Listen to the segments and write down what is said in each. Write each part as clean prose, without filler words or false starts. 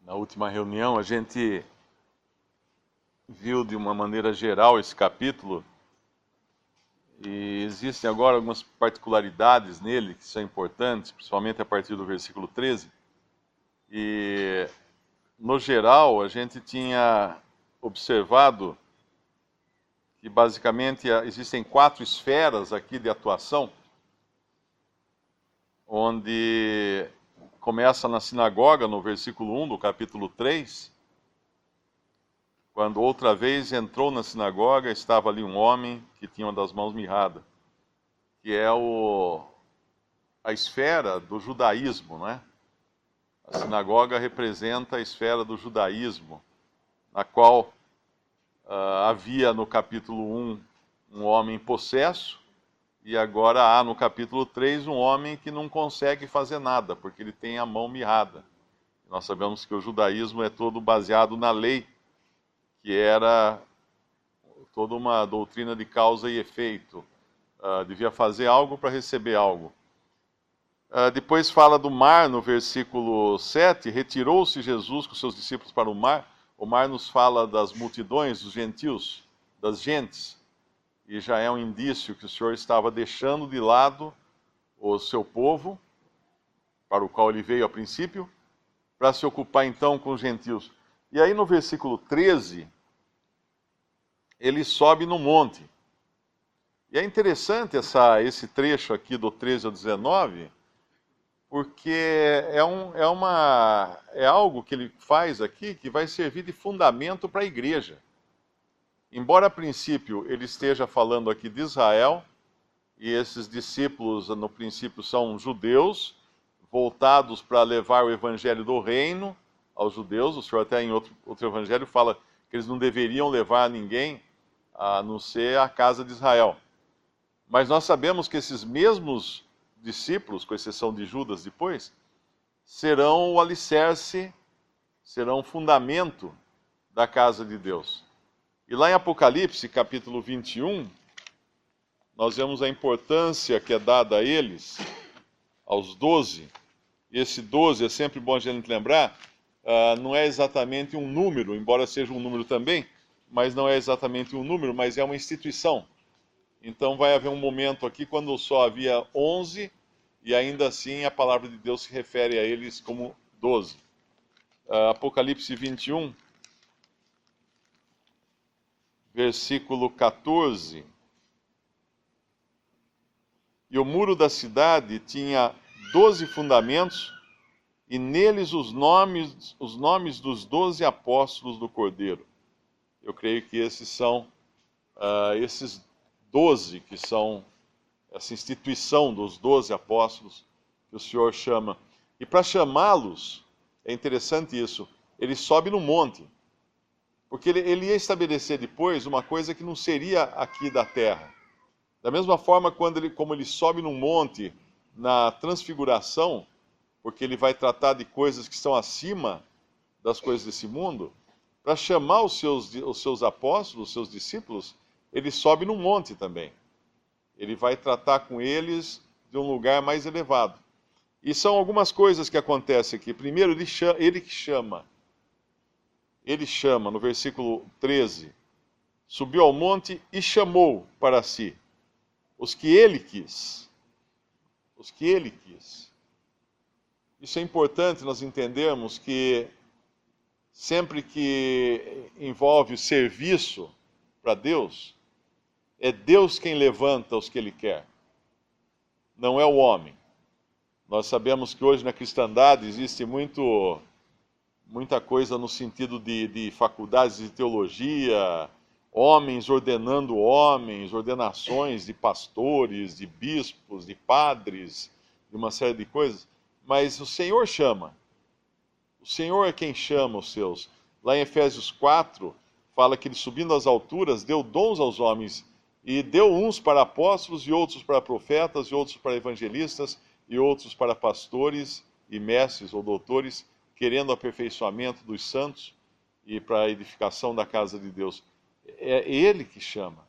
Na última reunião, a gente viu de uma maneira geral esse capítulo e existem agora algumas particularidades nele que são importantes, principalmente a partir do versículo 13. E, no geral, a gente tinha observado que, basicamente, existem 4 esferas aqui de atuação, onde começa na sinagoga, no versículo 1 do capítulo 3, quando outra vez entrou na sinagoga, estava ali um homem que tinha uma das mãos mirrada, que é a esfera do judaísmo, né? A sinagoga representa a esfera do judaísmo, na qual havia no capítulo 1 um homem possesso, e agora há no capítulo 3 um homem que não consegue fazer nada, porque ele tem a mão mirrada. Nós sabemos que o judaísmo é todo baseado na lei, que era toda uma doutrina de causa e efeito. Devia fazer algo para receber algo. Depois fala do mar, no versículo 7, retirou-se Jesus com seus discípulos para o mar. O mar nos fala das multidões, dos gentios, das gentes. E já é um indício que o Senhor estava deixando de lado o seu povo, para o qual ele veio a princípio, para se ocupar então com os gentios. E aí no versículo 13, ele sobe no monte. E é interessante esse trecho aqui do 13 ao 19, porque é algo que ele faz aqui que vai servir de fundamento para a igreja. Embora a princípio ele esteja falando aqui de Israel, e esses discípulos no princípio são judeus, voltados para levar o evangelho do reino aos judeus. O Senhor até em outro evangelho fala que eles não deveriam levar ninguém a não ser a casa de Israel. Mas nós sabemos que esses mesmos discípulos, com exceção de Judas depois, serão o alicerce, serão o fundamento da casa de Deus. E lá em Apocalipse, capítulo 21, nós vemos a importância que é dada a eles, aos 12. E esse 12, é sempre bom a gente lembrar, não é exatamente um número, embora seja um número também, mas não é exatamente um número, mas é uma instituição. Então vai haver um momento aqui quando só havia 11, e ainda assim a palavra de Deus se refere a eles como 12. Apocalipse 21, versículo 14. E o muro da cidade tinha 12 fundamentos, e neles os nomes dos 12 apóstolos do Cordeiro. Eu creio que esses são esses 12 que são essa instituição dos 12 apóstolos que o Senhor chama. E para chamá-los, é interessante isso, ele sobe no monte, porque ele ia estabelecer depois uma coisa que não seria aqui da terra. Da mesma forma, como ele sobe num monte na transfiguração, porque ele vai tratar de coisas que estão acima das coisas desse mundo, para chamar os seus apóstolos, os seus discípulos, ele sobe num monte também. Ele vai tratar com eles de um lugar mais elevado. E são algumas coisas que acontecem aqui. Primeiro, ele chama, no versículo 13, subiu ao monte e chamou para si os que ele quis. Os que ele quis. Isso é importante nós entendermos que sempre que envolve o serviço para Deus, é Deus quem levanta os que ele quer, não é o homem. Nós sabemos que hoje na cristandade existe muita coisa no sentido de faculdades de teologia, homens ordenando homens, ordenações de pastores, de bispos, de padres, de uma série de coisas, mas o Senhor chama. O Senhor é quem chama os seus. Lá em Efésios 4, fala que ele subindo às alturas, deu dons aos homens, e deu uns para apóstolos, e outros para profetas, e outros para evangelistas, e outros para pastores e mestres ou doutores, querendo o aperfeiçoamento dos santos e para a edificação da casa de Deus. É Ele que chama.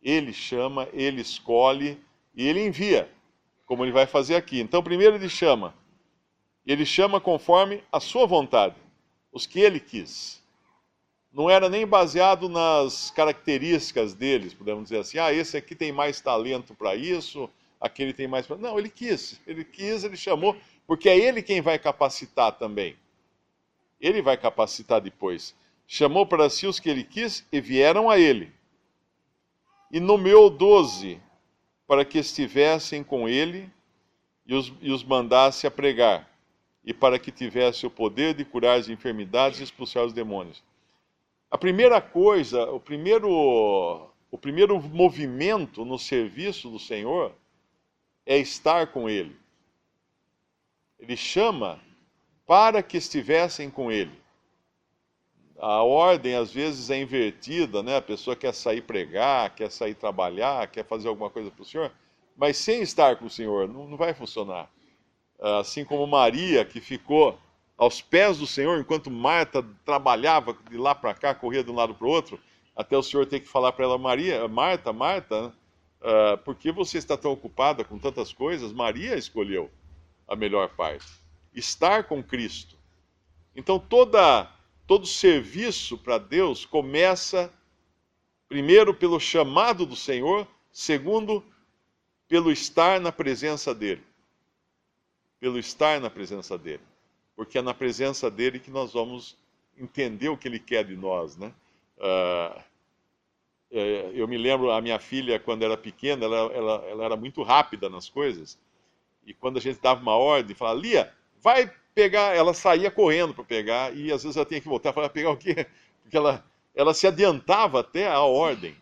Ele chama, Ele escolhe e Ele envia, como Ele vai fazer aqui. Então, primeiro Ele chama conforme a sua vontade. os que ele quis. Não era nem baseado nas características deles, podemos dizer assim, esse aqui tem mais talento para isso, aquele tem mais... Não, ele quis, ele chamou, porque é ele quem vai capacitar também. Ele vai capacitar depois. Chamou para si os que ele quis e vieram a ele. E nomeou 12 para que estivessem com ele e os mandasse a pregar, e para que tivesse o poder de curar as enfermidades e expulsar os demônios. A primeira coisa, o primeiro movimento no serviço do Senhor é estar com ele. Ele chama para que estivessem com ele. A ordem às vezes é invertida, né? A pessoa quer sair pregar, quer sair trabalhar, quer fazer alguma coisa para o Senhor, mas sem estar com o Senhor não vai funcionar. Assim como Maria, que ficou aos pés do Senhor, enquanto Marta trabalhava de lá para cá, corria de um lado para o outro, até o Senhor ter que falar para ela, Marta, por que você está tão ocupada com tantas coisas? Maria escolheu a melhor parte, estar com Cristo. Então todo serviço para Deus começa, primeiro, pelo chamado do Senhor, segundo, pelo estar na presença dEle. Pelo estar na presença dEle. Porque é na presença dEle que nós vamos entender o que Ele quer de nós, né? Eu me lembro, a minha filha, quando era pequena, ela era muito rápida nas coisas, e quando a gente dava uma ordem, falava, Lia, vai pegar, ela saía correndo para pegar, e às vezes ela tinha que voltar para pegar o quê? Porque ela se adiantava até a ordem,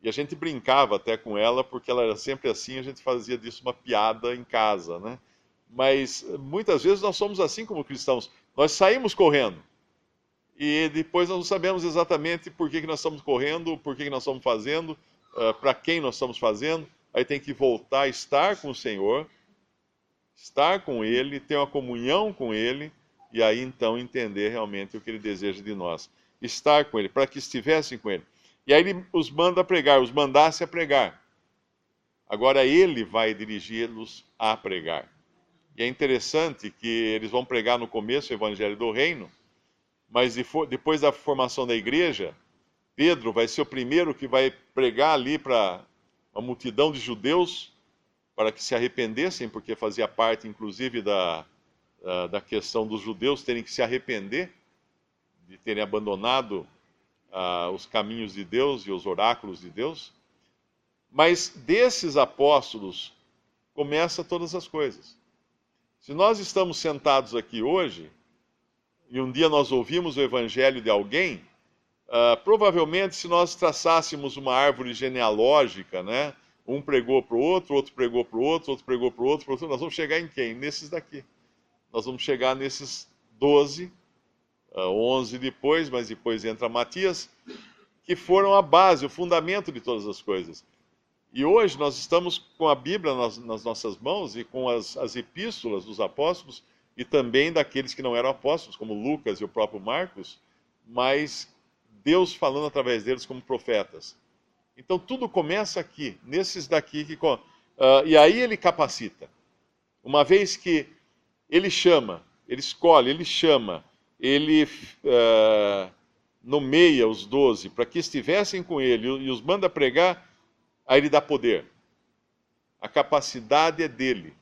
e a gente brincava até com ela, porque ela era sempre assim, a gente fazia disso uma piada em casa, né? Mas muitas vezes nós somos assim como cristãos, nós saímos correndo, e depois nós não sabemos exatamente por que nós estamos correndo, por que nós estamos fazendo, para quem nós estamos fazendo, aí tem que voltar a estar com o Senhor, estar com Ele, ter uma comunhão com Ele, e aí então entender realmente o que Ele deseja de nós. Estar com Ele, para que estivessem com Ele. E aí Ele os manda pregar, os mandasse a pregar. Agora Ele vai dirigi-los a pregar. E é interessante que eles vão pregar no começo o Evangelho do Reino, mas depois da formação da igreja, Pedro vai ser o primeiro que vai pregar ali para uma multidão de judeus, para que se arrependessem, porque fazia parte, inclusive, da questão dos judeus terem que se arrepender de terem abandonado os caminhos de Deus e os oráculos de Deus. Mas desses apóstolos começa todas as coisas. Se nós estamos sentados aqui hoje, e um dia nós ouvimos o evangelho de alguém, provavelmente se nós traçássemos uma árvore genealógica, né? Um pregou para o outro pregou para o outro, outro pregou para o outro, nós vamos chegar em quem? Nesses daqui. Nós vamos chegar nesses 12, 11 depois, mas depois entra Matias, que foram a base, o fundamento de todas as coisas. E hoje nós estamos com a Bíblia nas nossas mãos e com as epístolas dos apóstolos e também daqueles que não eram apóstolos, como Lucas e o próprio Marcos, mas Deus falando através deles como profetas. Então tudo começa aqui, nesses daqui, e aí ele capacita. Uma vez que ele chama, ele escolhe, ele chama, ele nomeia os 12 para que estivessem com ele e os manda pregar, aí ele dá poder. A capacidade é dele.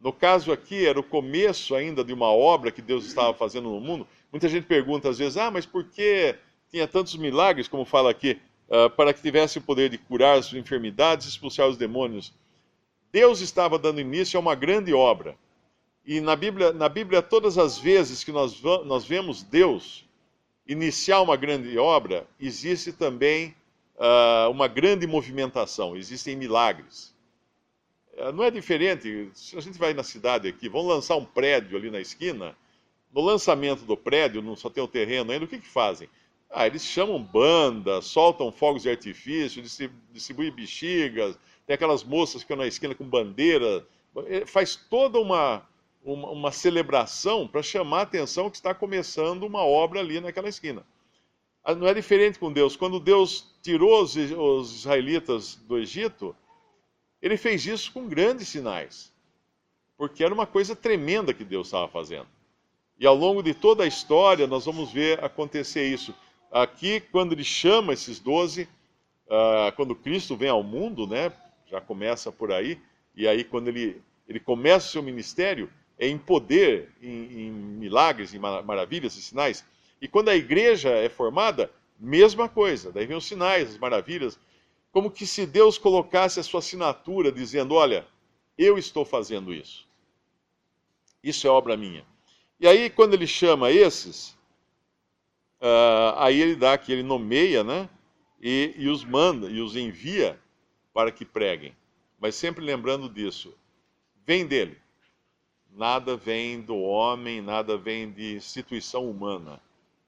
No caso aqui, era o começo ainda de uma obra que Deus estava fazendo no mundo. Muita gente pergunta às vezes, mas por que tinha tantos milagres, como fala aqui, para que tivesse o poder de curar as enfermidades e expulsar os demônios? Deus estava dando início a uma grande obra. E na Bíblia todas as vezes que nós vemos Deus iniciar uma grande obra, existe também uma grande movimentação, existem milagres. Não é diferente, se a gente vai na cidade aqui, vão lançar um prédio ali na esquina, no lançamento do prédio, não só tem o terreno ainda, o que fazem? Eles chamam banda, soltam fogos de artifício, distribuem bexigas, tem aquelas moças que ficam na esquina com bandeira, faz toda uma celebração para chamar a atenção que está começando uma obra ali naquela esquina. Não é diferente com Deus. Quando Deus tirou os israelitas do Egito, ele fez isso com grandes sinais, porque era uma coisa tremenda que Deus estava fazendo. E ao longo de toda a história nós vamos ver acontecer isso. Aqui, quando ele chama esses 12, quando Cristo vem ao mundo, né, já começa por aí, e aí quando ele começa o seu ministério, é em poder, em milagres, em maravilhas e sinais. E quando a igreja é formada, mesma coisa, daí vem os sinais, as maravilhas, como que se Deus colocasse a sua assinatura, dizendo, olha, eu estou fazendo isso. Isso é obra minha. E aí, quando ele chama esses, aí ele dá que ele nomeia, né? E os manda, e os envia para que preguem. Mas sempre lembrando disso, vem dele. Nada vem do homem, nada vem de instituição humana,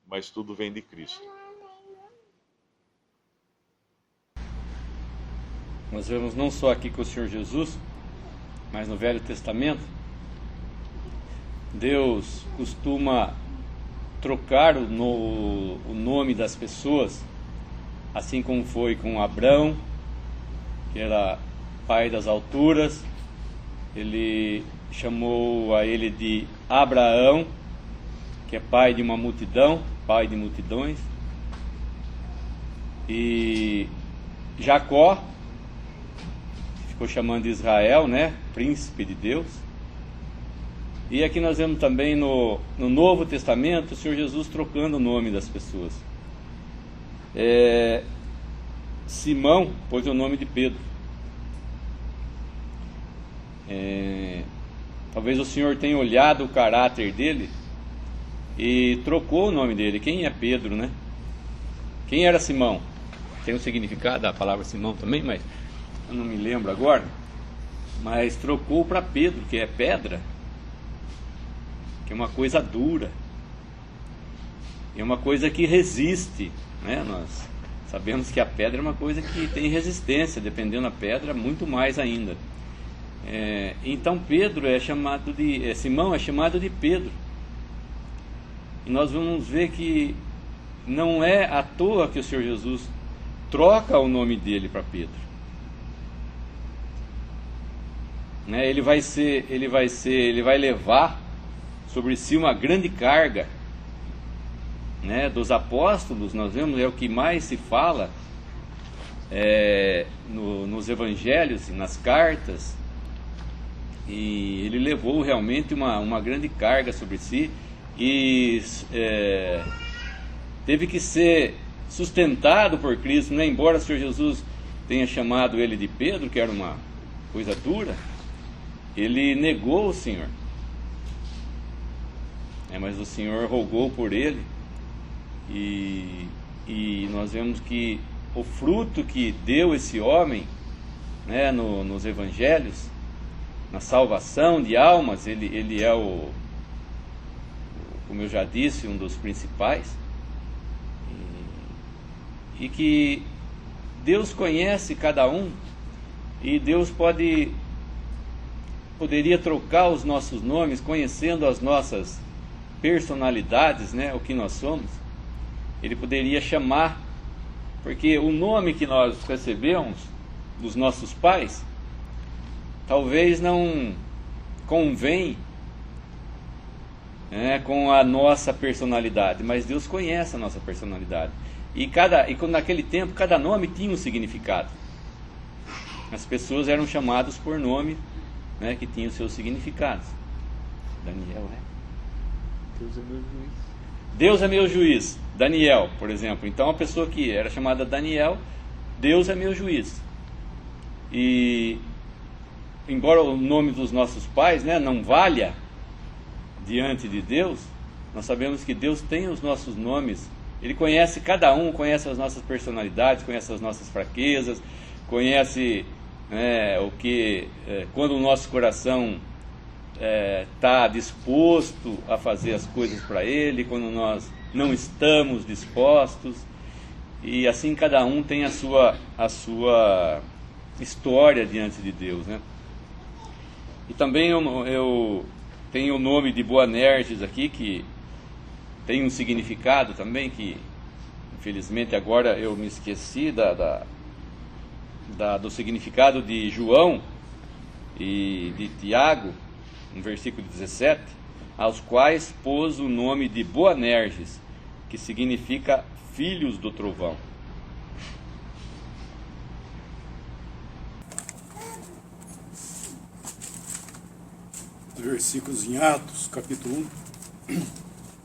mas tudo vem de Cristo. Nós vemos não só aqui com o Senhor Jesus, mas no Velho Testamento, Deus costuma trocar o nome das pessoas, assim como foi com Abrão, que era pai das alturas. Ele chamou a ele de Abraão, que é pai de uma multidão, pai de multidões. E Jacó ficou chamando de Israel, né? Príncipe de Deus. E aqui nós vemos também no Novo Testamento o Senhor Jesus trocando o nome das pessoas. Simão pôs o nome de Pedro. Talvez o Senhor tenha olhado o caráter dele e trocou o nome dele. Quem é Pedro, né? Quem era Simão? Tem um significado da palavra Simão também, mas eu não me lembro agora. Mas trocou para Pedro, que é pedra, que é uma coisa dura, é uma coisa que resiste, né? Nós sabemos que a pedra é uma coisa que tem resistência, dependendo da pedra, muito mais ainda. Então Pedro é chamado de Simão é chamado de Pedro. E nós vamos ver que não é à toa que o Senhor Jesus troca o nome dele para Pedro. Ele vai levar sobre si uma grande carga, né? Dos apóstolos, nós vemos, é o que mais se fala nos evangelhos, nas cartas. E ele levou realmente uma grande carga sobre si e teve que ser sustentado por Cristo, né? Embora o Senhor Jesus tenha chamado ele de Pedro, que era uma coisa dura, ele negou o Senhor, mas o Senhor rogou por ele, e nós vemos que o fruto que deu esse homem, né, nos evangelhos, na salvação de almas, ele é como eu já disse, um dos principais, e que Deus conhece cada um, e Deus poderia trocar os nossos nomes, conhecendo as nossas personalidades, né, o que nós somos. Ele poderia chamar, porque o nome que nós recebemos dos nossos pais talvez não convém, com a nossa personalidade, mas Deus conhece a nossa personalidade. E naquele tempo, cada nome tinha um significado. As pessoas eram chamadas por nome, né, que tinham seus significados. Daniel, né? Deus é meu juiz. Deus é meu juiz. Daniel, por exemplo. Então, a pessoa que era chamada Daniel, Deus é meu juiz. E embora o nome dos nossos pais, né, não valha diante de Deus, nós sabemos que Deus tem os nossos nomes. Ele conhece cada um, conhece as nossas personalidades, conhece as nossas fraquezas, conhece quando o nosso coração está disposto a fazer as coisas para Ele, quando nós não estamos dispostos. E assim cada um tem a sua história diante de Deus, né? E também eu tenho o nome de Boanerges aqui, que tem um significado também, que infelizmente agora eu me esqueci do significado de João e de Tiago, no versículo 17, aos quais pôs o nome de Boanerges, que significa filhos do trovão. Versículos em Atos, capítulo 1.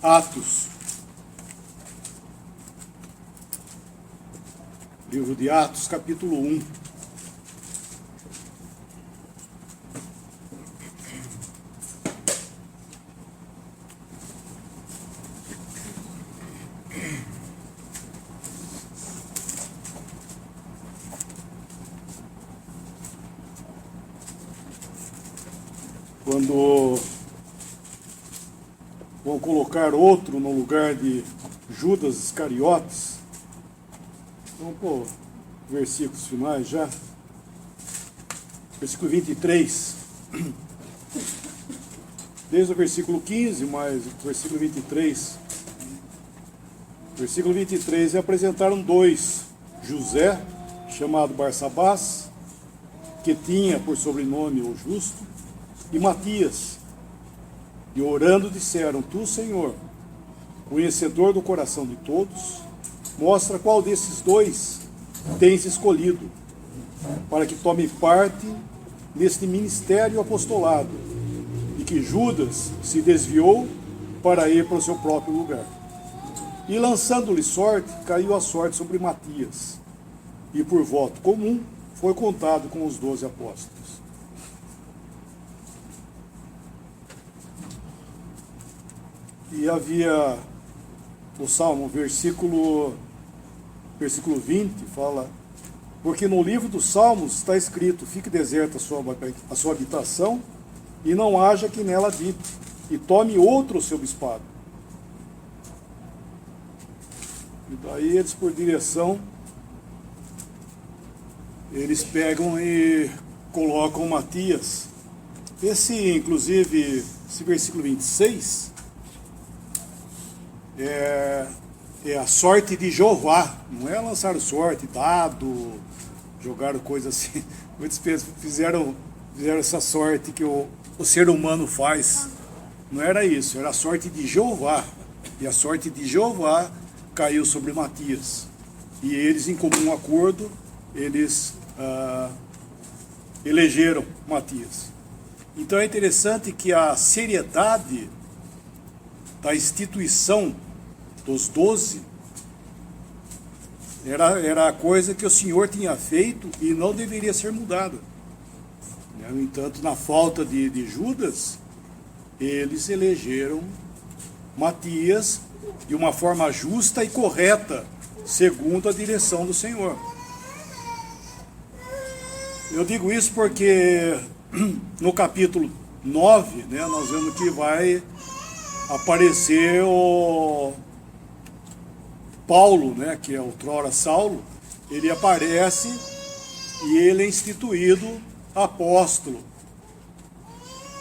Atos. Livro de Atos, capítulo 1. Quando vão colocar outro no lugar de Judas Iscariotes, vamos pôr versículos finais já. Versículo 23. Desde o versículo 15, mais o versículo 23. Versículo 23, e apresentaram dois: José, chamado Barsabás, que tinha por sobrenome o Justo, e Matias. E orando disseram: Tu, Senhor, conhecedor do coração de todos, mostra qual desses dois tens escolhido, para que tome parte neste ministério apostolado, e que Judas se desviou para ir para o seu próprio lugar. E lançando-lhe sorte, caiu a sorte sobre Matias, e por voto comum foi contado com os 12 apóstolos. E havia o Salmo, versículo 20, fala: porque no livro dos Salmos está escrito: fique deserta a sua habitação, e não haja que nela habite, e tome outro o seu bispado. E daí eles, por direção, eles pegam e colocam Matias. Inclusive, esse versículo 26... É a sorte de Jeová, não é lançar sorte, dado, jogaram coisa assim. Muitos fizeram essa sorte que o ser humano faz. Não era isso, era a sorte de Jeová. E a sorte de Jeová caiu sobre Matias. E eles, em comum acordo, eles elegeram Matias. Então é interessante que a seriedade da instituição dos 12 era a coisa que o Senhor tinha feito e não deveria ser mudada. No entanto, na falta de Judas, eles elegeram Matias de uma forma justa e correta, segundo a direção do Senhor. Eu digo isso porque no capítulo 9, nós vemos que vai aparecer o Paulo, que é outrora Saulo. Ele aparece e ele é instituído apóstolo.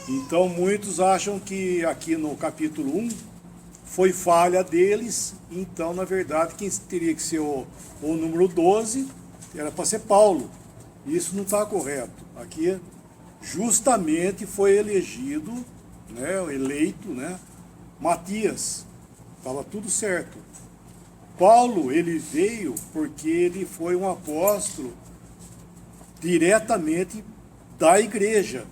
Então muitos acham que aqui no capítulo 1 foi falha deles. Então, na verdade, quem teria que ser o número 12 era para ser Paulo. Isso não está correto. Aqui justamente foi elegido, eleito, Matias. Estava tudo certo. Paulo, ele veio porque ele foi um apóstolo diretamente da igreja.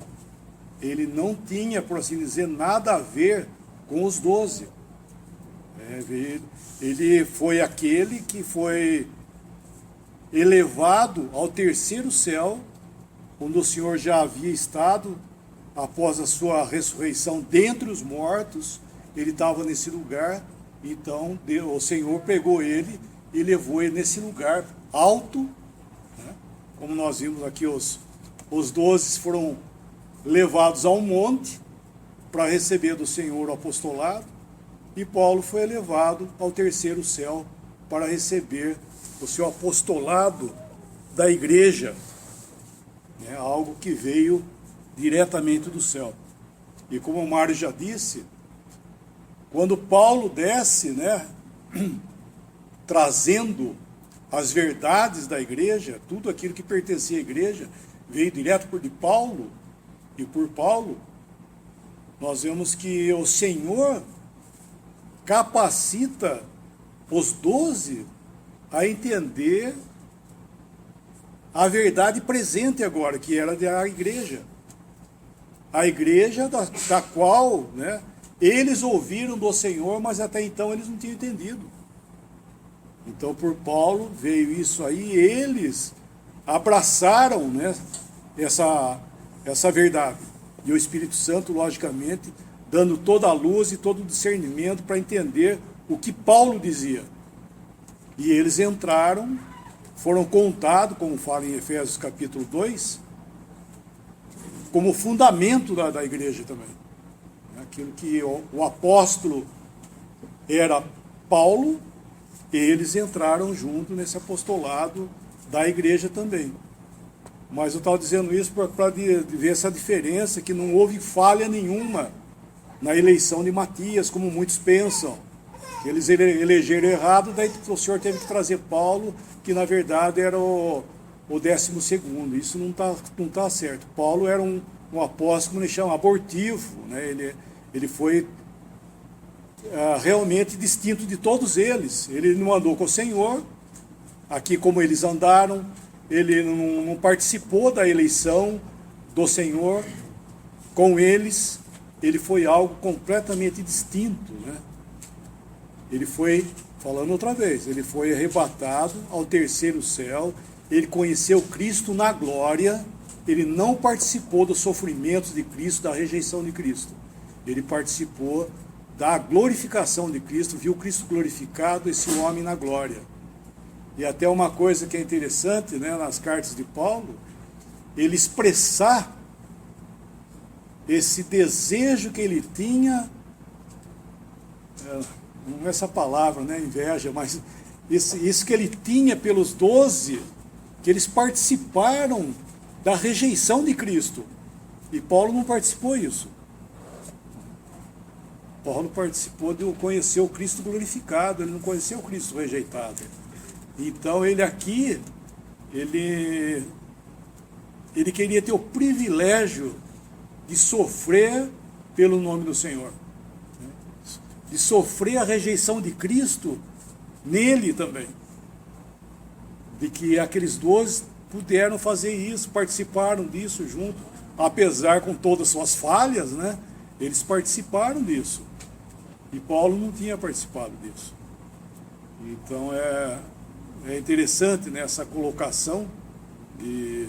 Ele não tinha, por assim dizer, nada a ver com os 12. Ele foi aquele que foi elevado ao terceiro céu, onde o Senhor já havia estado após a sua ressurreição dentre os mortos. Ele estava nesse lugar. Então o Senhor pegou ele e levou ele nesse lugar alto, como nós vimos aqui, os 12 foram levados a um monte para receber do Senhor o apostolado, e Paulo foi elevado ao terceiro céu para receber o seu apostolado da igreja, algo que veio diretamente do céu. E como o Mário já disse, quando Paulo desce, trazendo as verdades da igreja, tudo aquilo que pertencia à igreja, veio direto de Paulo, e por Paulo, nós vemos que o Senhor capacita os 12 a entender a verdade presente agora, que era da igreja. A igreja da qual, né, eles ouviram do Senhor, mas até então eles não tinham entendido. Então, por Paulo veio isso aí, e eles abraçaram, né, essa verdade. E o Espírito Santo, logicamente, dando toda a luz e todo o discernimento para entender o que Paulo dizia. E eles entraram, foram contados, como fala em Efésios capítulo 2, como fundamento da igreja também. Aquilo que o apóstolo era Paulo, eles entraram junto nesse apostolado da igreja também. Mas eu estava dizendo isso para ver essa diferença, que não houve falha nenhuma na eleição de Matias, como muitos pensam. Que eles elegeram errado, daí o Senhor teve que trazer Paulo, que na verdade era o 12º. Isso não tá certo. Paulo era um apóstolo, como eles chamam, abortivo, né? Ele foi realmente distinto de todos eles. Ele não andou com o Senhor, aqui como eles andaram, ele não participou da eleição do Senhor com eles, ele foi algo completamente distinto, né? Ele foi, falando outra vez, ele foi arrebatado ao terceiro céu, ele conheceu Cristo na glória, ele não participou dos sofrimentos de Cristo, da rejeição de Cristo. Ele participou da glorificação de Cristo, viu Cristo glorificado, esse homem na glória. E até uma coisa que é interessante, né, nas cartas de Paulo, ele expressar esse desejo que ele tinha, não é essa palavra, né, inveja, mas isso que ele tinha pelos 12, que eles participaram da rejeição de Cristo. E Paulo não participou disso. Paulo participou de conhecer o Cristo glorificado, ele não conheceu o Cristo rejeitado. Então ele aqui, ele queria ter o privilégio de sofrer pelo nome do Senhor, de sofrer a rejeição de Cristo nele também, de que aqueles 12 puderam fazer isso, participaram disso junto, apesar com todas as suas falhas, né? Eles participaram disso, e Paulo não tinha participado disso. Então é interessante, né, essa colocação de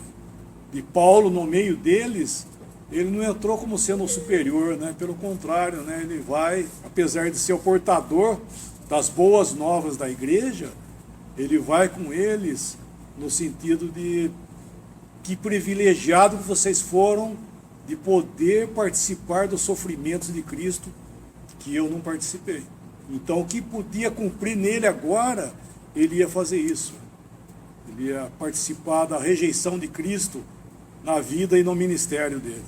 Paulo no meio deles. Ele não entrou como sendo o superior, né? Pelo contrário, né? Ele vai, apesar de ser o portador das boas novas da igreja, ele vai com eles no sentido de que privilegiado que vocês foram de poder participar dos sofrimentos de Cristo, que eu não participei. Então o que podia cumprir nele agora, ele ia fazer isso. Ele ia participar da rejeição de Cristo na vida e no ministério dele.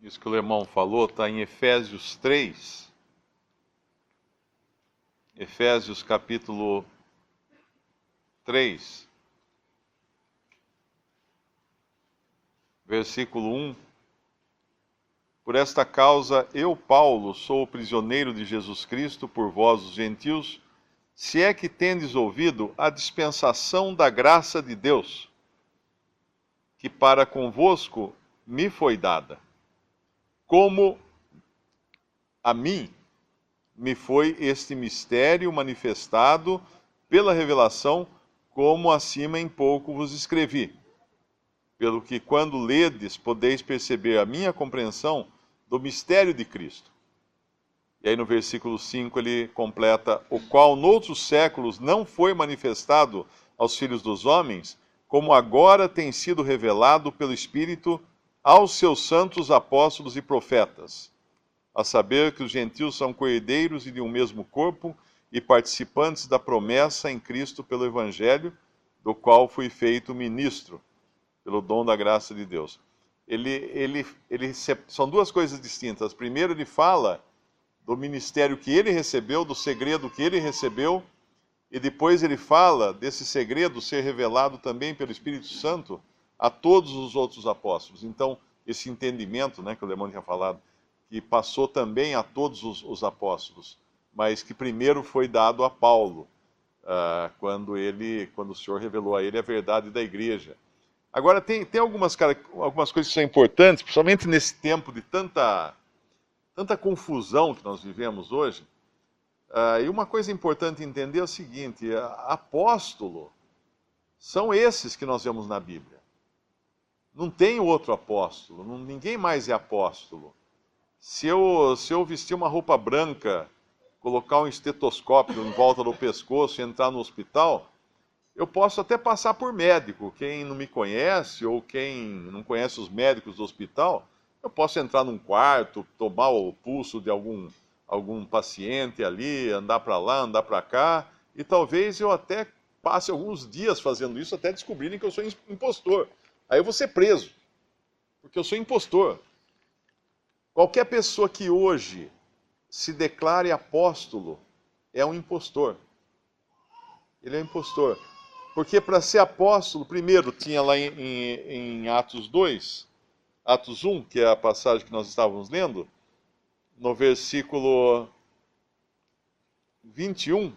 Isso que o irmão falou está em Efésios 3. Efésios capítulo 3, versículo 1. Por esta causa, eu, Paulo, sou o prisioneiro de Jesus Cristo por vós, os gentios, se é que tendes ouvido a dispensação da graça de Deus, que para convosco me foi dada, como a mim me foi este mistério manifestado pela revelação, como acima em pouco vos escrevi. Pelo que, quando ledes, podeis perceber a minha compreensão do mistério de Cristo. E aí no versículo 5 ele completa: o qual noutros séculos não foi manifestado aos filhos dos homens, como agora tem sido revelado pelo Espírito aos seus santos apóstolos e profetas, a saber que os gentios são coerdeiros e de um mesmo corpo e participantes da promessa em Cristo pelo Evangelho, do qual fui feito ministro, pelo dom da graça de Deus. São duas coisas distintas. Primeiro ele fala do ministério que ele recebeu, do segredo que ele recebeu, e depois ele fala desse segredo ser revelado também pelo Espírito Santo a todos os outros apóstolos. Então, esse entendimento, né, que o Lemão tinha falado, que passou também a todos os apóstolos, mas que primeiro foi dado a Paulo, quando o Senhor revelou a ele a verdade da igreja. Agora, tem algumas coisas que são importantes, principalmente nesse tempo de tanta confusão que nós vivemos hoje. E uma coisa importante entender é o seguinte: apóstolo são esses que nós vemos na Bíblia. Não tem outro apóstolo, ninguém mais é apóstolo. Se eu vestir uma roupa branca, colocar um estetoscópio em volta do pescoço e entrar no hospital, eu posso até passar por médico. Quem não me conhece ou quem não conhece os médicos do hospital, eu posso entrar num quarto, tomar o pulso de algum paciente ali, andar para lá, andar para cá, e talvez eu até passe alguns dias fazendo isso até descobrirem que eu sou impostor. Aí eu vou ser preso, porque eu sou impostor. Qualquer pessoa que hoje se declare apóstolo é um impostor. Ele é um impostor. Porque para ser apóstolo, primeiro tinha lá em Atos 2, Atos 1, que é a passagem que nós estávamos lendo, no versículo 21,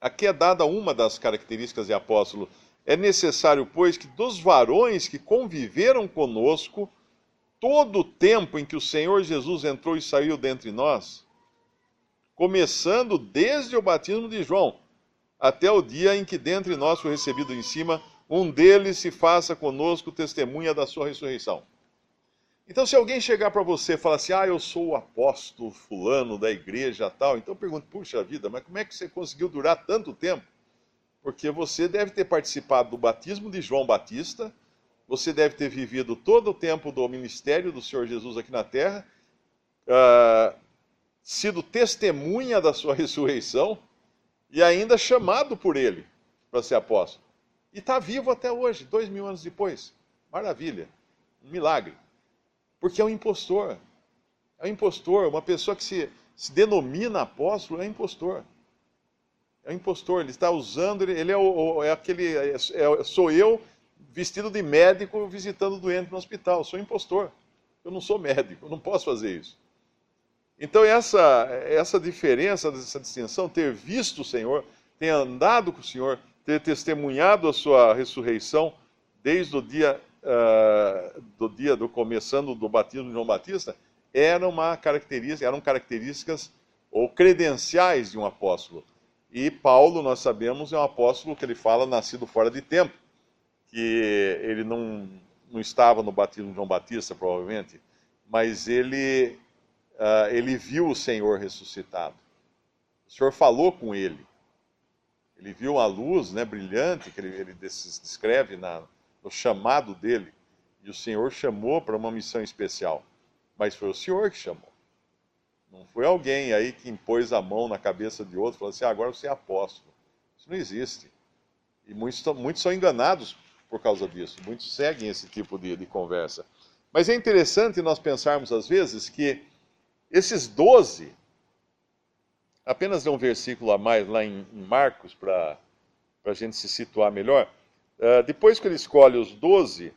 aqui é dada uma das características de apóstolo. É necessário, pois, que dos varões que conviveram conosco todo o tempo em que o Senhor Jesus entrou e saiu dentre nós, começando desde o batismo de João, até o dia em que dentre nós foi recebido em cima, um deles se faça conosco testemunha da sua ressurreição. Então, se alguém chegar para você e falar assim, eu sou o apóstolo fulano da igreja tal, então eu pergunto, puxa vida, mas como é que você conseguiu durar tanto tempo? Porque você deve ter participado do batismo de João Batista, você deve ter vivido todo o tempo do ministério do Senhor Jesus aqui na terra, sido testemunha da sua ressurreição e ainda chamado por ele para ser apóstolo. E está vivo até hoje, 2000 anos depois. Maravilha, um milagre. Porque é um impostor. É um impostor, uma pessoa que se denomina apóstolo é impostor. É um impostor, ele está usando, ele sou eu vestido de médico visitando o doente no hospital, sou impostor. Eu não sou médico, eu não posso fazer isso. Então essa diferença, essa distinção, ter visto o Senhor, ter andado com o Senhor, ter testemunhado a sua ressurreição desde o dia do começando do batismo de João Batista, eram características ou credenciais de um apóstolo. E Paulo, nós sabemos, é um apóstolo que ele fala nascido fora de tempo, que ele não estava no batismo de João Batista, provavelmente, mas ele viu o Senhor ressuscitado. O Senhor falou com ele. Ele viu a luz, né, brilhante, que ele descreve no chamado dele. E o Senhor chamou para uma missão especial. Mas foi o Senhor que chamou. Não foi alguém aí que impôs a mão na cabeça de outro e falou assim, agora você é apóstolo. Isso não existe. E muitos são enganados por causa disso. Muitos seguem esse tipo de conversa. Mas é interessante nós pensarmos às vezes que esses 12, apenas ler um versículo a mais lá em Marcos para a gente se situar melhor. Depois que ele escolhe os 12,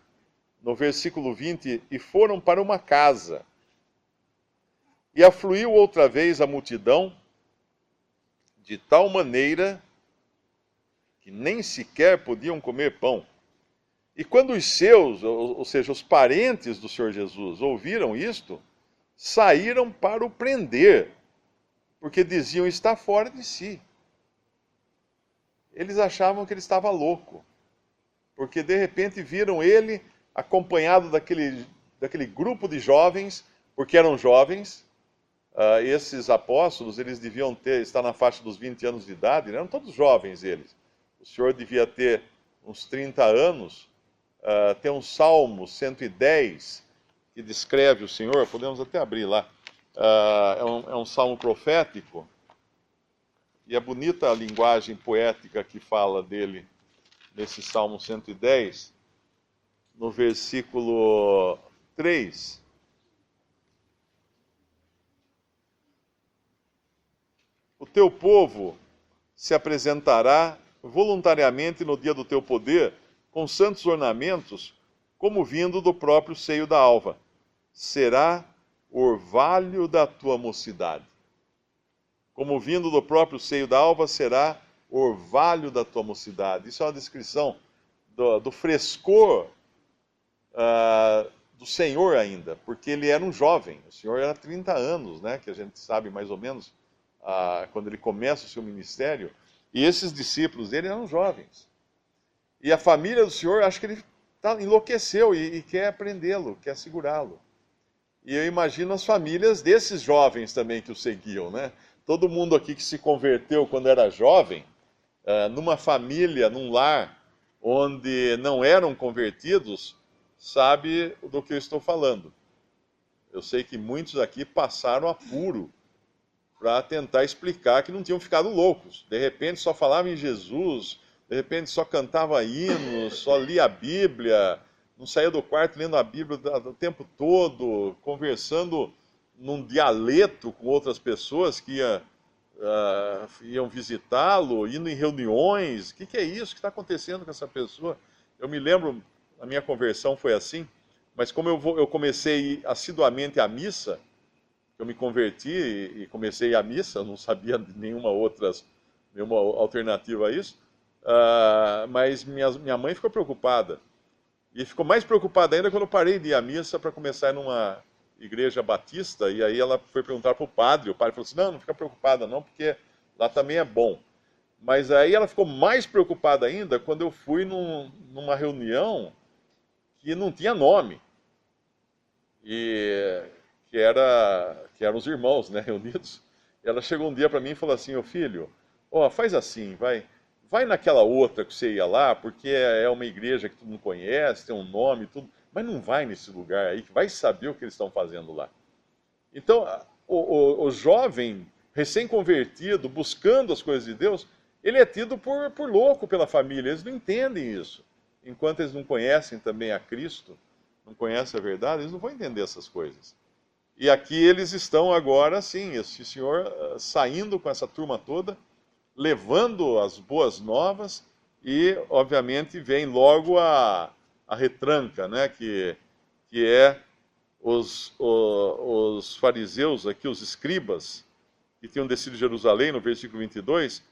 no versículo 20, e foram para uma casa. E afluiu outra vez a multidão, de tal maneira que nem sequer podiam comer pão. E quando os seus, ou seja, os parentes do Senhor Jesus, ouviram isto, saíram para o prender, porque diziam, está fora de si. Eles achavam que ele estava louco, porque de repente viram ele acompanhado daquele grupo de jovens, porque eram jovens. Esses apóstolos, eles deviam estar na faixa dos 20 anos de idade, né? Eram todos jovens eles. O Senhor devia ter uns 30 anos. Tem um Salmo 110 que descreve o Senhor, podemos até abrir lá. É um salmo profético, e é bonita a linguagem poética que fala dele nesse Salmo 110, no versículo 3. O teu povo se apresentará voluntariamente no dia do teu poder, com santos ornamentos, como vindo do próprio seio da alva. Será orvalho da tua mocidade. Como vindo do próprio seio da alva, será orvalho da tua mocidade. Isso é uma descrição do frescor do Senhor ainda, porque ele era um jovem. O Senhor era 30 anos, né, que a gente sabe mais ou menos, quando ele começa o seu ministério. E esses discípulos dele eram jovens. E a família do Senhor, acho que ele enlouqueceu e quer prendê-lo, quer segurá-lo. E eu imagino as famílias desses jovens também que o seguiam, né? Todo mundo aqui que se converteu quando era jovem, numa família, num lar, onde não eram convertidos, sabe do que eu estou falando. Eu sei que muitos aqui passaram apuro para tentar explicar que não tinham ficado loucos. De repente só falavam em Jesus, de repente só cantava hinos, só lia a Bíblia, não saía do quarto lendo a Bíblia o tempo todo, conversando num dialeto com outras pessoas que iam visitá-lo, indo em reuniões. O que é isso? O que está acontecendo com essa pessoa? Eu me lembro, a minha conversão foi assim, mas como eu comecei a ir assiduamente à missa, eu me converti e comecei a missa, eu não sabia de nenhuma alternativa a isso, mas minha mãe ficou preocupada. E ficou mais preocupada ainda quando eu parei de ir à missa para começar numa igreja batista, e aí ela foi perguntar para o padre falou assim, não fica preocupada não, porque lá também é bom. Mas aí ela ficou mais preocupada ainda quando eu fui numa reunião que não tinha nome. E que eram os irmãos, né, reunidos. Ela chegou um dia para mim e falou assim, filho, faz assim, vai naquela outra que você ia lá, porque é uma igreja que tu não conhece, tem um nome e tudo, mas não vai nesse lugar aí, que vai saber o que eles estão fazendo lá. Então, o jovem recém-convertido, buscando as coisas de Deus, ele é tido por louco pela família, eles não entendem isso. Enquanto eles não conhecem também a Cristo, não conhecem a verdade, eles não vão entender essas coisas. E aqui eles estão agora, sim, esse senhor saindo com essa turma toda, levando as boas novas, e, obviamente, vem logo a retranca, né, que é os fariseus, aqui os escribas, que tinham descido de Jerusalém, no versículo 22,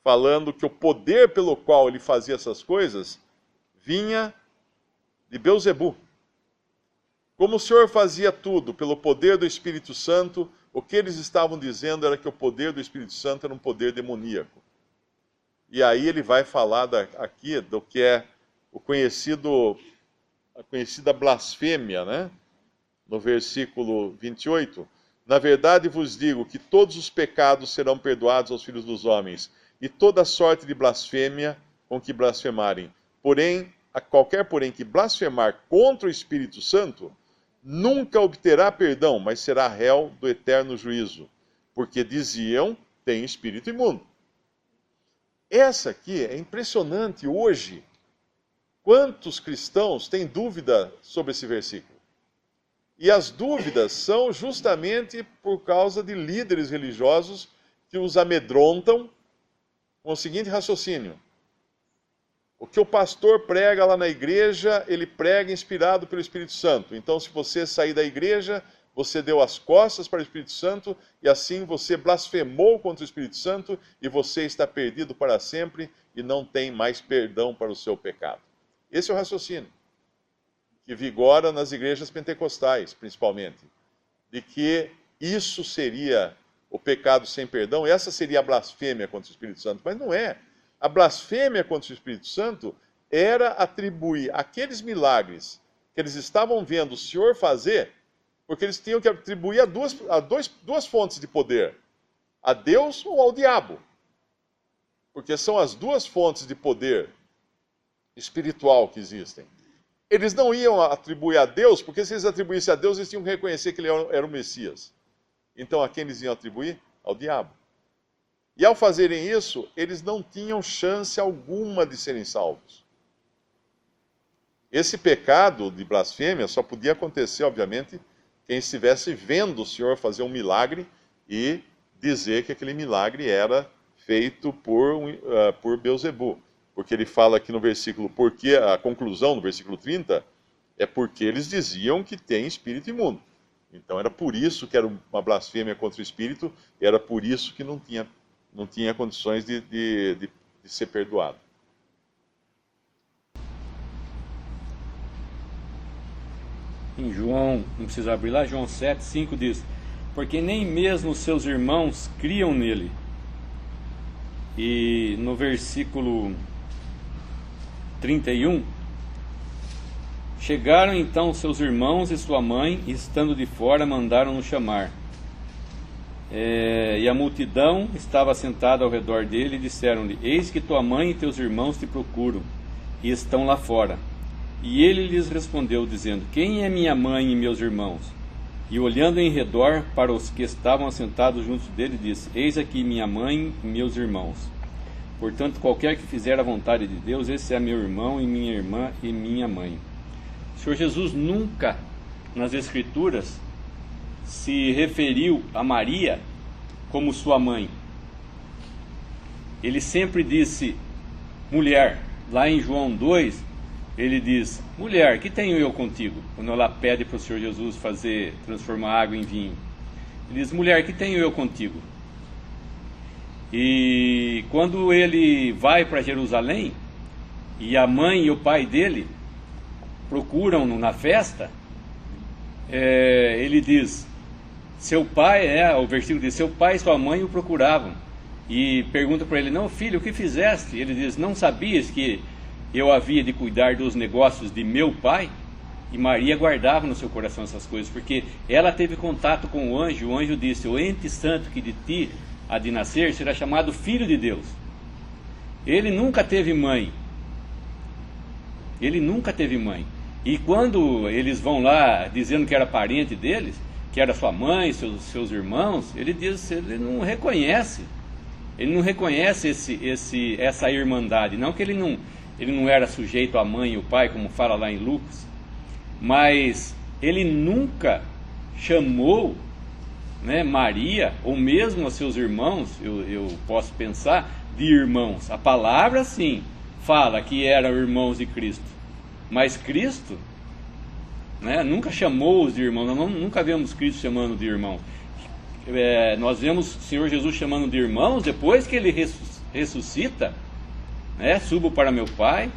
falando que o poder pelo qual ele fazia essas coisas vinha de Beelzebu. Como o Senhor fazia tudo pelo poder do Espírito Santo, o que eles estavam dizendo era que o poder do Espírito Santo era um poder demoníaco. E aí ele vai falar aqui do que é a conhecida blasfêmia, né? No versículo 28. Na verdade vos digo que todos os pecados serão perdoados aos filhos dos homens, e toda sorte de blasfêmia com que blasfemarem. Porém, qualquer que blasfemar contra o Espírito Santo, nunca obterá perdão, mas será réu do eterno juízo, porque diziam, tem espírito imundo. Essa aqui é impressionante hoje. Quantos cristãos têm dúvida sobre esse versículo? E as dúvidas são justamente por causa de líderes religiosos que os amedrontam com o seguinte raciocínio: o que o pastor prega lá na igreja, ele prega inspirado pelo Espírito Santo. Então, se você sair da igreja, você deu as costas para o Espírito Santo, e assim você blasfemou contra o Espírito Santo, e você está perdido para sempre, e não tem mais perdão para o seu pecado. Esse é o raciocínio que vigora nas igrejas pentecostais, principalmente, de que isso seria o pecado sem perdão, essa seria a blasfêmia contra o Espírito Santo, mas não é. A blasfêmia contra o Espírito Santo era atribuir aqueles milagres que eles estavam vendo o Senhor fazer, porque eles tinham que atribuir a duas fontes de poder, a Deus ou ao diabo. Porque são as duas fontes de poder espiritual que existem. Eles não iam atribuir a Deus, porque se eles atribuíssem a Deus, eles tinham que reconhecer que ele era o Messias. Então, a quem eles iam atribuir? Ao diabo. E ao fazerem isso, eles não tinham chance alguma de serem salvos. Esse pecado de blasfêmia só podia acontecer, obviamente, quem estivesse vendo o Senhor fazer um milagre e dizer que aquele milagre era feito por Beelzebu. Porque ele fala aqui no versículo, porque a conclusão, no versículo 30, é porque eles diziam que tem espírito imundo. Então era por isso que era uma blasfêmia contra o espírito, era por isso que não tinha condições de ser perdoado. Em João, não precisa abrir lá, João 7:5 diz: porque nem mesmo seus irmãos criam nele. E no versículo 31, chegaram então seus irmãos e sua mãe, e estando de fora, mandaram-no chamar. E a multidão estava sentada ao redor dele, e disseram-lhe: eis que tua mãe e teus irmãos te procuram, e estão lá fora. E ele lhes respondeu, dizendo: quem é minha mãe e meus irmãos? E olhando em redor para os que estavam assentados junto dele, disse: eis aqui minha mãe e meus irmãos. Portanto, qualquer que fizer a vontade de Deus, esse é meu irmão e minha irmã e minha mãe. O Senhor Jesus nunca, nas Escrituras, se referiu a Maria como sua mãe. Ele sempre disse mulher. Lá em João 2, ele diz: mulher, que tenho eu contigo? Quando ela pede para o Senhor Jesus transformar água em vinho, ele diz: mulher, que tenho eu contigo? E quando ele vai para Jerusalém, e a mãe e o pai dele procuram-no na festa, ele diz: seu pai, o versículo diz: seu pai e sua mãe o procuravam, e pergunta para ele: não, filho, o que fizeste? Ele diz: não sabias que eu havia de cuidar dos negócios de meu pai? E Maria guardava no seu coração essas coisas, porque ela teve contato com o anjo disse: o ente santo que de ti há de nascer será chamado Filho de Deus. Ele nunca teve mãe. E quando eles vão lá dizendo que era parente deles, que era sua mãe, seus irmãos, ele diz: ele não reconhece essa irmandade. Não que ele não era sujeito à mãe e ao pai, como fala lá em Lucas, mas ele nunca chamou, Maria, ou mesmo a seus irmãos, eu posso pensar, de irmãos. A palavra sim fala que eram irmãos de Cristo, mas Cristo, nunca chamou-os de irmãos. Nós nunca vemos Cristo chamando de irmãos. Nós vemos o Senhor Jesus chamando de irmãos depois que ele ressuscita, subo para meu Pai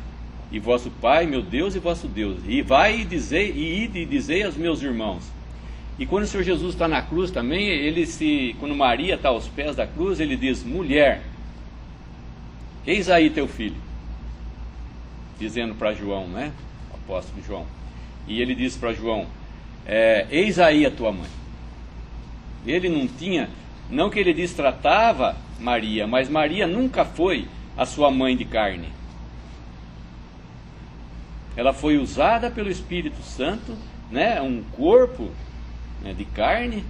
e vosso Pai, meu Deus e vosso Deus, e vai e dizei aos meus irmãos. E quando o Senhor Jesus está na cruz também, quando Maria está aos pés da cruz, ele diz: mulher, eis aí teu filho, dizendo para João, o apóstolo João. E ele diz para João: eis aí a tua mãe. Ele não que ele destratava Maria, mas Maria nunca foi a sua mãe de carne. Ela foi usada pelo Espírito Santo, um corpo de carne,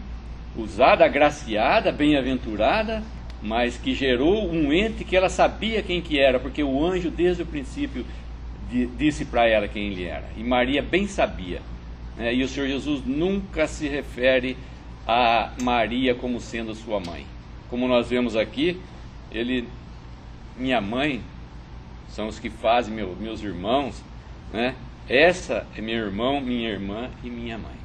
usada, agraciada, bem-aventurada, mas que gerou um ente que ela sabia quem que era, porque o anjo desde o princípio disse para ela quem ele era, e Maria bem sabia, e o Senhor Jesus nunca se refere a Maria como sendo sua mãe. Como nós vemos aqui, minha mãe são os que fazem meus irmãos, essa é meu irmão, minha irmã e minha mãe.